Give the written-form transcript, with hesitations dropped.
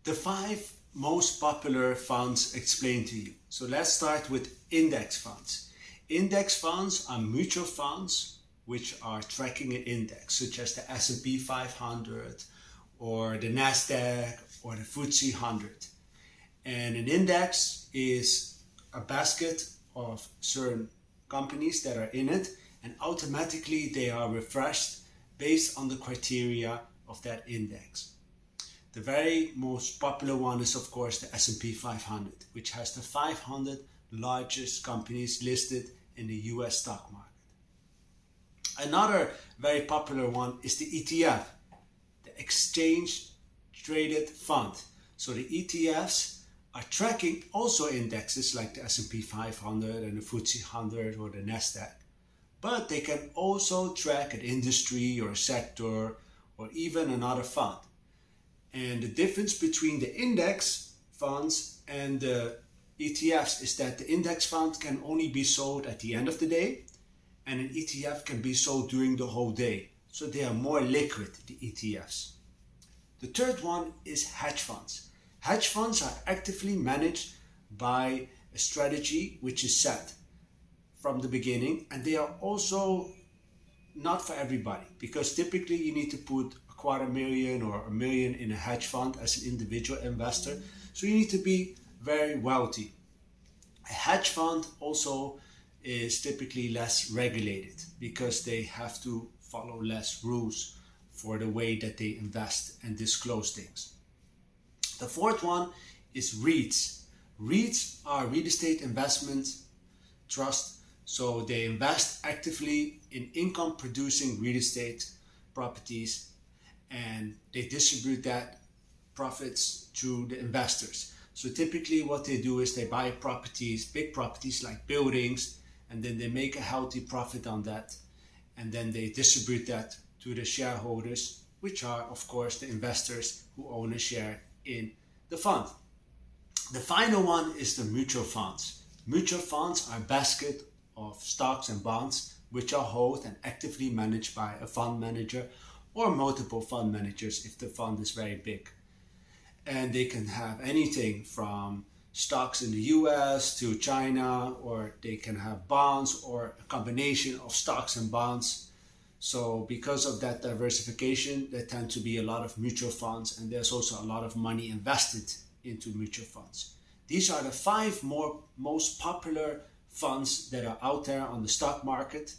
The 5 most popular funds explained to you. So let's start with index funds. Index funds are mutual funds which are tracking an index, such as the S&P 500 or the NASDAQ or the FTSE 100. And an index is a basket of certain companies that are in it, and automatically they are refreshed based on the criteria of that index. The very most popular one is of course the S&P 500, which has the 500 largest companies listed in the US stock market. Another very popular one is the ETF, the exchange traded fund. So the ETFs are tracking also indexes like the S&P 500 and the FTSE 100 or the NASDAQ, but they can also track an industry or a sector or even another fund. And the difference between the index funds and the ETFs is that the index fund can only be sold at the end of the day, and an ETF can be sold during the whole day. So they are more liquid, the ETFs. The third one is hedge funds. Hedge funds are actively managed by a strategy which is set from the beginning, and they are also not for everybody, because typically you need to put $250,000 or $1 million in a hedge fund as an individual investor. So you need to be very wealthy. A hedge fund also is typically less regulated because they have to follow less rules for the way that they invest and disclose things. The fourth one is REITs. REITs are real estate investment trust. So they invest actively in income producing real estate properties, and they distribute that profits to the investors. So typically what they do is they buy properties, big properties like buildings, and then they make a healthy profit on that. And then they distribute that to the shareholders, which are of course the investors who own a share in the fund. The final one is the mutual funds. Mutual funds are a basket of stocks and bonds which are held and actively managed by a fund manager or multiple fund managers if the fund is very big. And they can have anything from stocks in the US to China, or they can have bonds or a combination of stocks and bonds. So because of that diversification, there tend to be a lot of mutual funds, and there's also a lot of money invested into mutual funds. These are the 5 most popular funds that are out there on the stock market.